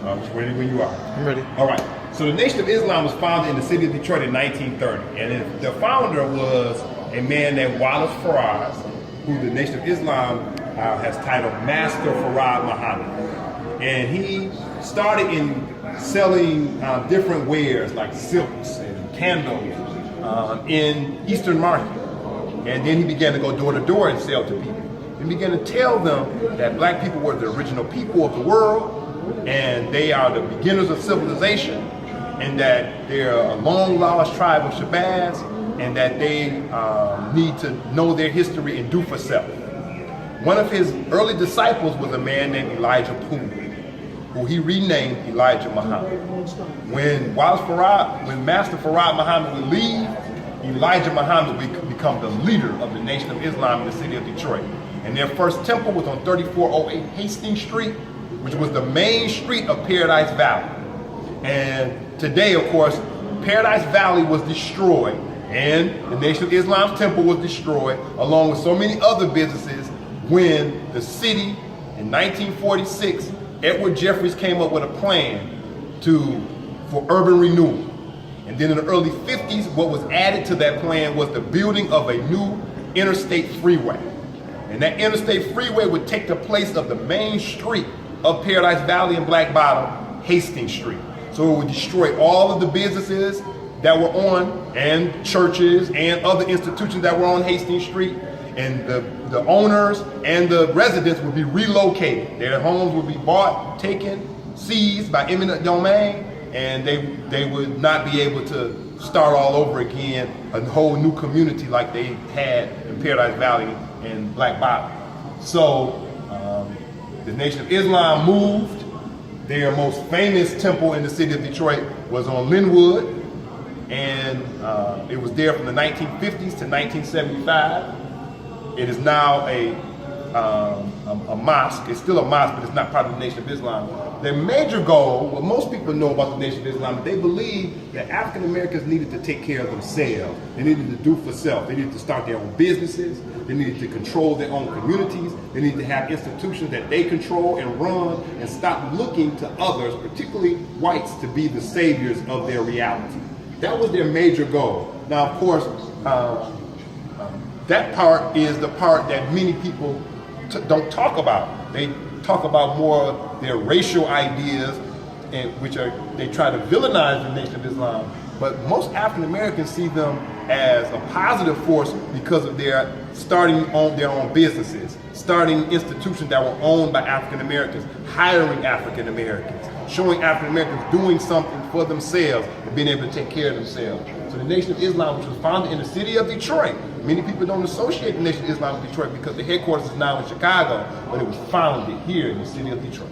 Just ready when you are. I'm ready. All right. So the Nation of Islam was founded in the city of Detroit in 1930. And the founder was a man named Wallace Faraz, who the Nation of Islam has titled Master Farad Muhammad. And he started in selling different wares like silks and candles in Eastern Market. And then he began to go door to door and sell to people. He began to tell them that black people were the original people of the world, and they are the beginners of civilization, and that they're a long lost tribe of Shabazz, and that they need to know their history and do for self. One of his early disciples was a man named Elijah Poon, who he renamed Elijah Muhammad. When Master Farad Muhammad would leave, Elijah Muhammad would become the leader of the Nation of Islam in the city of Detroit. And their first temple was on 3408 Hastings Street, which was the main street of Paradise Valley. And today, of course, Paradise Valley was destroyed, and the Nation of Islam's temple was destroyed, along with so many other businesses, when the city, in 1946, Edward Jeffries came up with a plan for urban renewal. And then in the early 50s, what was added to that plan was the building of a new interstate freeway. And that interstate freeway would take the place of the main street of Paradise Valley and Black Bottom, Hastings Street. So it would destroy all of the businesses that were on, and churches and other institutions that were on Hastings Street. And the owners and the residents would be relocated. Their homes would be bought, taken, seized by eminent domain, and they would not be able to start all over again, a whole new community like they had in Paradise Valley and Black Bottom. So the Nation of Islam moved. Their most famous temple in the city of Detroit was on Linwood, and it was there from the 1950s to 1975. It is now a mosque. It's still a mosque, but it's not part of the Nation of Islam. Their major goal, what most people know about the Nation of Islam, is they believe that African Americans needed to take care of themselves. They needed to do for self. They needed to start their own businesses. They needed to control their own communities. They needed to have institutions that they control and run, and stop looking to others, particularly whites, to be the saviors of their reality. That was their major goal. Now, of course, that part is the part that many people don't talk about. They talk about more their racial ideas, and they try to villainize the Nation of Islam. But most African Americans see them as a positive force because of their starting on their own businesses, starting institutions that were owned by African Americans, hiring African Americans, showing African Americans doing something for themselves and being able to take care of themselves. So the Nation of Islam, which was founded in the city of Detroit, many people don't associate the Nation of Islam with Detroit because the headquarters is now in Chicago, but it was founded here in the city of Detroit.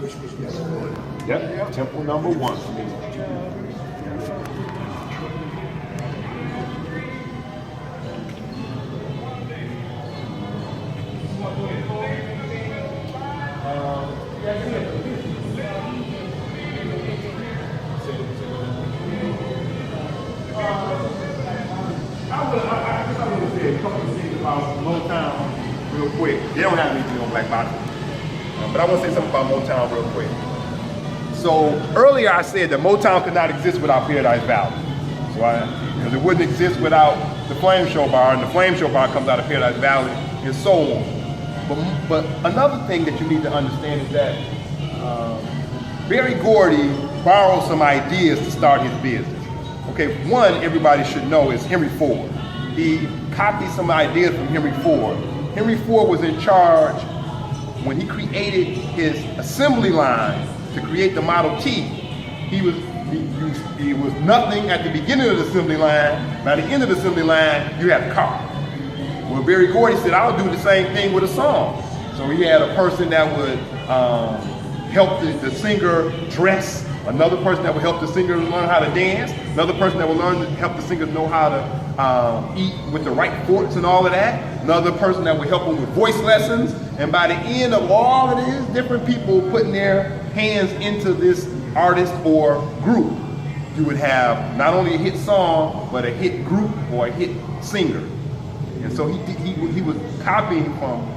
Which was number one. Yep, temple number one for me. Motown real quick. They don't have anything on Black Bottom, but I want to say something about Motown real quick. So earlier I said that Motown could not exist without Paradise Valley, because it wouldn't exist without the Flame Show Bar, and the Flame Show Bar comes out of Paradise Valley, and so on. But another thing that you need to understand is that Berry Gordy borrowed some ideas to start his business. Okay, one everybody should know is Henry Ford. He copied some ideas from Henry Ford. Henry Ford was in charge when he created his assembly line to create the Model T. He was nothing at the beginning of the assembly line. By the end of the assembly line, you had a car. Well, Berry Gordy said, I'll do the same thing with a song. So he had a person that would help the singer dress, another person that would help the singer learn how to dance, another person that would help the singer know how to eat with the right forks and all of that, another person that would help them with voice lessons. And by the end of all of these different people putting their hands into this artist or group, you would have not only a hit song, but a hit group or a hit singer. And so he was copying from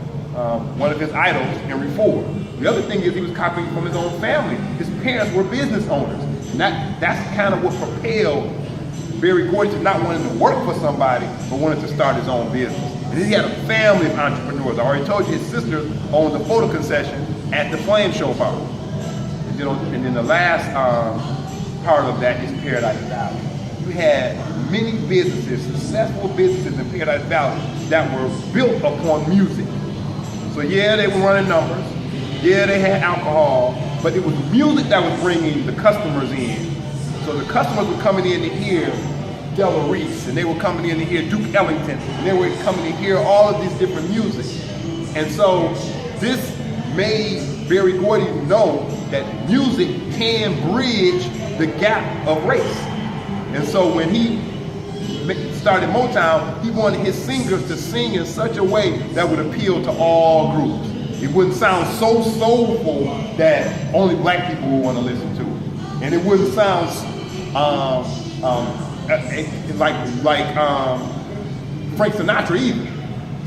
one of his idols, Henry Ford. The other thing is he was copying from his own family. His parents were business owners. And that's kind of what propelled Berry Gordy to not wanting to work for somebody, but wanted to start his own business. And he had a family of entrepreneurs. I already told you his sister owned a photo concession at the Flame Show Bar. And then the last part of that is Paradise Valley. You had many businesses, successful businesses in Paradise Valley that were built upon music. So yeah, they were running numbers. Yeah, they had alcohol, but it was music that was bringing the customers in. So the customers were coming in to hear Della Reese, and they were coming in to hear Duke Ellington, and they were coming to hear all of these different music. And so this made Berry Gordy know that music can bridge the gap of race. And so when he started Motown, he wanted his singers to sing in such a way that would appeal to all groups. It wouldn't sound so soulful that only black people would want to listen to it. And it wouldn't sound like Frank Sinatra either.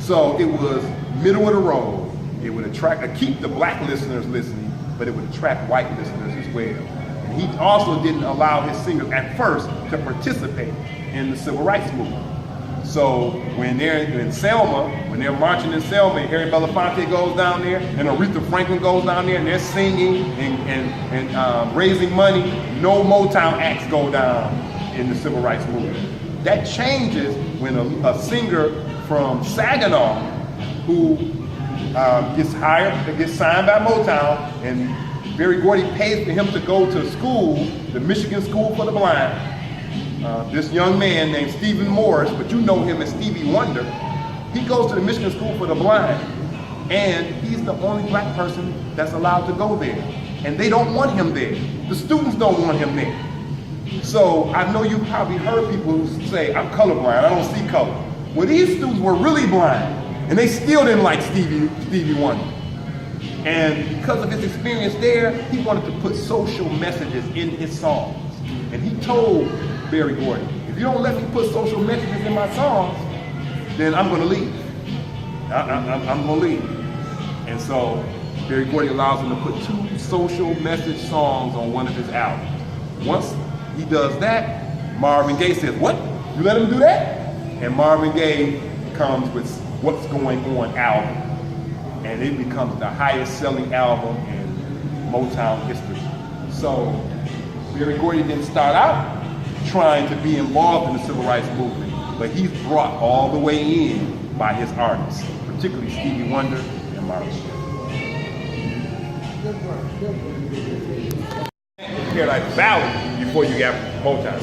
So it was middle of the road. It would keep the black listeners listening, but it would attract white listeners as well. And he also didn't allow his singers at first to participate in the civil rights movement. So when they're in Selma, when they're marching in Selma, and Harry Belafonte goes down there, and Aretha Franklin goes down there, and they're singing and raising money, no Motown acts go down in the civil rights movement. That changes when a singer from Saginaw who gets signed by Motown, and Berry Gordy pays for him to go to school, the Michigan School for the Blind. This young man named Stephen Morris, but you know him as Stevie Wonder, he goes to the Michigan School for the Blind, and he's the only black person that's allowed to go there. And they don't want him there. The students don't want him there. So I know you probably heard people who say, I'm colorblind, I don't see color. Well, these students were really blind, and they still didn't like Stevie Wonder. And because of his experience there, he wanted to put social messages in his songs. And he told Berry Gordy, if you don't let me put social messages in my songs, then I'm going to leave. I'm going to leave. And so Berry Gordy allows him to put 2 social message songs on one of his albums. Once he does that, Marvin Gaye says, what? You let him do that? And Marvin Gaye comes with What's Going On album. And it becomes the highest selling album in Motown history. So Berry Gordy didn't start out trying to be involved in the civil rights movement, but he's brought all the way in by his artists, particularly Stevie Wonder and Marvin Gaye. Paradise Valley before you got Motown.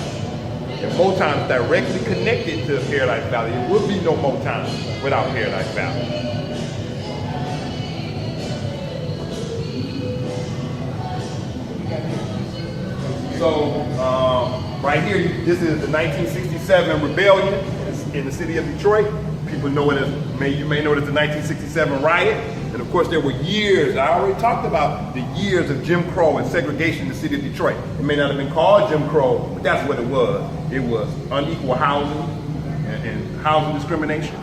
If Motown is directly connected to Paradise Valley, it would be no Motown without Paradise Valley. So right here, this is the 1967 rebellion in the city of Detroit. People know it as, you may know it as the 1967 riot. And of course there were years, I already talked about the years of Jim Crow and segregation in the city of Detroit. It may not have been called Jim Crow, but that's what it was. It was unequal housing and housing discrimination.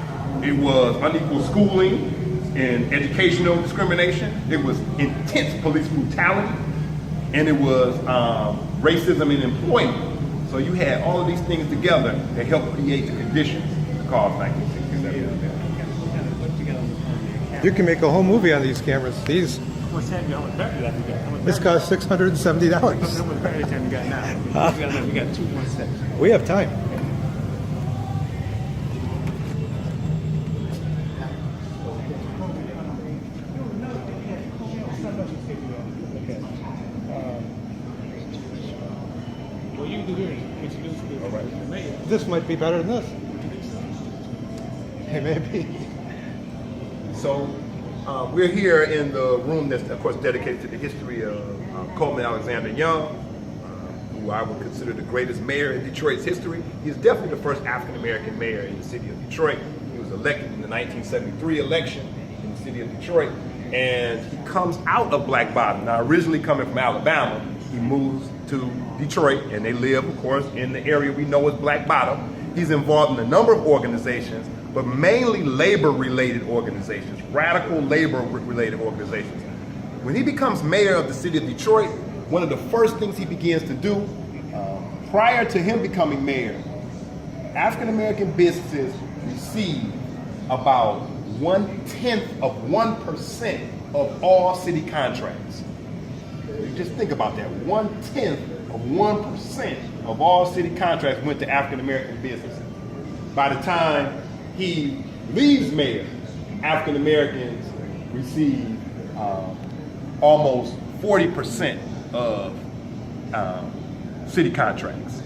It was unequal schooling and educational discrimination. It was intense police brutality. And it was racism in employment. So you had all of these things together that helped create the conditions to cause 1967. You can make a whole movie on these cameras. These. This cost $670. How much battery time you got now? We got 2 more steps. We have time. This might be better than this. Hey, maybe. So we're here in the room that's, of course, dedicated to the history of Coleman Alexander Young, who I would consider the greatest mayor in Detroit's history. He's definitely the first African-American mayor in the city of Detroit. He was elected in the 1973 election in the city of Detroit, and he comes out of Black Bottom. Now, originally coming from Alabama, he moves to Detroit, and they live, of course, in the area we know as Black Bottom. He's involved in a number of organizations, but mainly labor-related organizations, radical labor-related organizations. When he becomes mayor of the city of Detroit, one of the first things he begins to do, prior to him becoming mayor, African-American businesses receive about 0.1% of all city contracts. You just think about that. 0.1% of all city contracts went to African-American businesses. By the time he leaves mayor, African-Americans receive almost 40% of city contracts.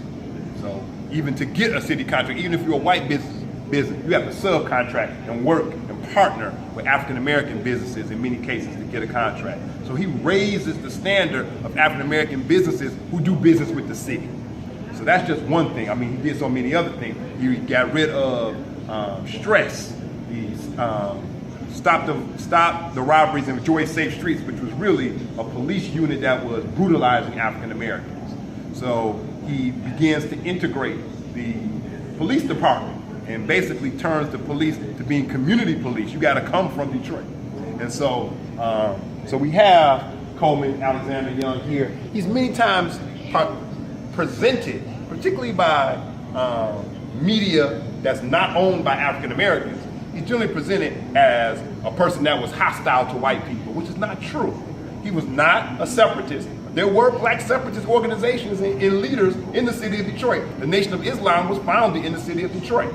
So even to get a city contract, even if you're a white business, you have to subcontract and work and partner with African-American businesses in many cases to get a contract. So he raises the standard of African-American businesses who do business with the city. So that's just one thing. I mean, he did so many other things. He got rid of stress. He stopped the robberies in Joy Safe Streets, which was really a police unit that was brutalizing African-Americans. So he begins to integrate the police department and basically turns the police to being community police. You got to come from Detroit. And so, so we have Coleman Alexander Young here. He's many times presented, particularly by media that's not owned by African Americans. He's generally presented as a person that was hostile to white people, which is not true. He was not a separatist. There were black separatist organizations and leaders in the city of Detroit. The Nation of Islam was founded in the city of Detroit.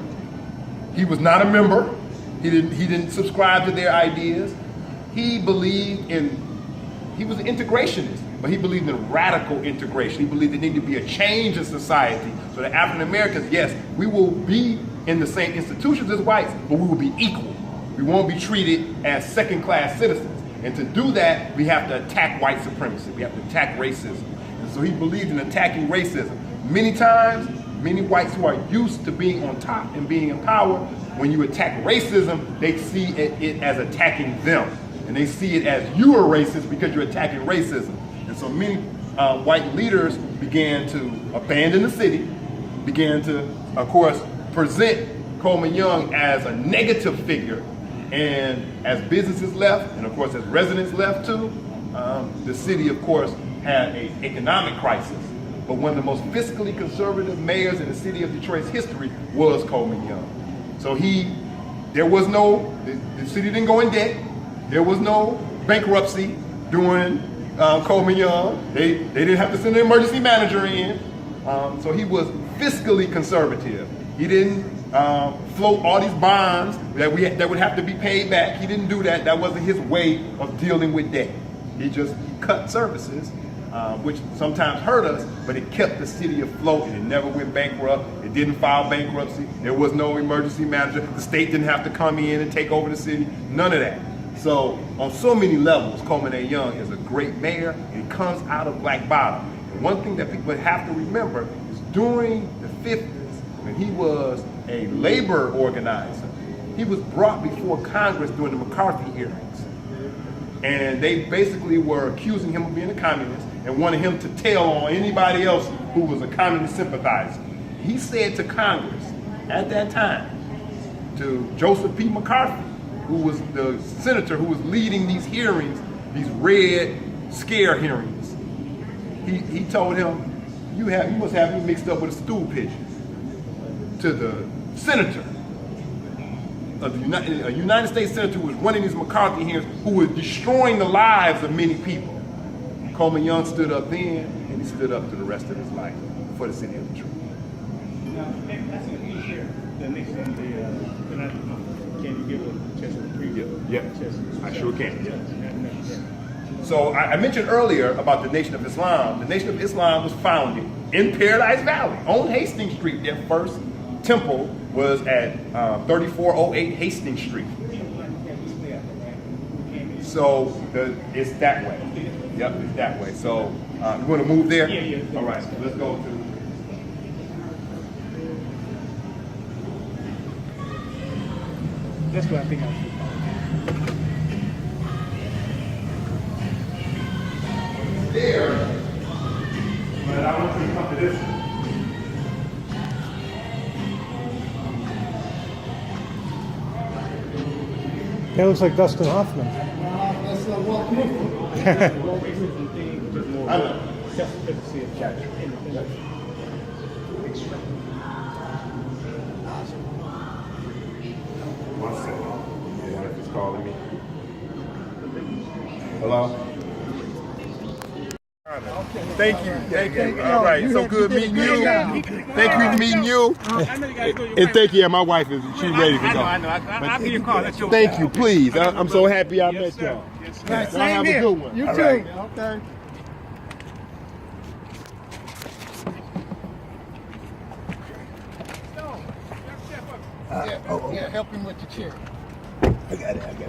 He was not a member. He didn't subscribe to their ideas. He believed in, he was an integrationist, but he believed in radical integration. He believed there needed to be a change in society so that African Americans, yes, we will be in the same institutions as whites, but we will be equal. We won't be treated as second-class citizens. And to do that, we have to attack white supremacy. We have to attack racism. And so he believed in attacking racism. Many times, many whites who are used to being on top and being in power, when you attack racism, they see it as attacking them. And they see it as you are racist because you're attacking racism. And so many white leaders began to abandon the city, began to, of course, present Coleman Young as a negative figure. And as businesses left, and of course as residents left too, the city, of course, had an economic crisis. But one of the most fiscally conservative mayors in the city of Detroit's history was Coleman Young. So the city didn't go in debt. There was no bankruptcy during Coleman Young. They didn't have to send an emergency manager in. So he was fiscally conservative. He didn't float all these bonds that would have to be paid back. He didn't do that. That wasn't his way of dealing with debt. He just cut services, which sometimes hurt us, but it kept the city afloat and it never went bankrupt. It didn't file bankruptcy. There was no emergency manager. The state didn't have to come in and take over the city. None of that. So on so many levels, Coleman A. Young is a great mayor, and he comes out of Black Bottom. And one thing that people have to remember is during the 50s, when he was a labor organizer, he was brought before Congress during the McCarthy hearings. And they basically were accusing him of being a communist and wanted him to tell on anybody else who was a communist sympathizer. He said to Congress at that time, to Joseph P. McCarthy, who was the senator who was leading these hearings, these red scare hearings, he told him, you must have me mixed up with a stool pigeon. To the senator, a United States senator who was running these McCarthy hearings, who was destroying the lives of many people. Coleman Young stood up then, and he stood up to the rest of his life for the city of Detroit. Now, that's an issue. The next one, can you give a chest of the preview? Yeah, I sure can. So I mentioned earlier about the Nation of Islam. The Nation of Islam was founded in Paradise Valley on Hastings Street. Their first temple was at 3408 Hastings Street. So it's that way. Yep, it's that way. So you want to move there? Yeah. All right, so let's go to. That's what I think I should. There, but I want you to come to this. That looks like Dustin Hoffman. That's Walt Disney. Walt Disney and things, just more self-efficacy of capture. One second. My wife is calling me. Hello? Thank you. All right, so good meeting you. Thank you for meeting you. And thank you. Yeah, my wife is she's ready to go. I know. I'll give you a call. That's your Thank you, please. I'm so happy I met y'all. Yes, Y'all have a good one. You All too. right. Okay. Yeah, help him with the chair. I got it.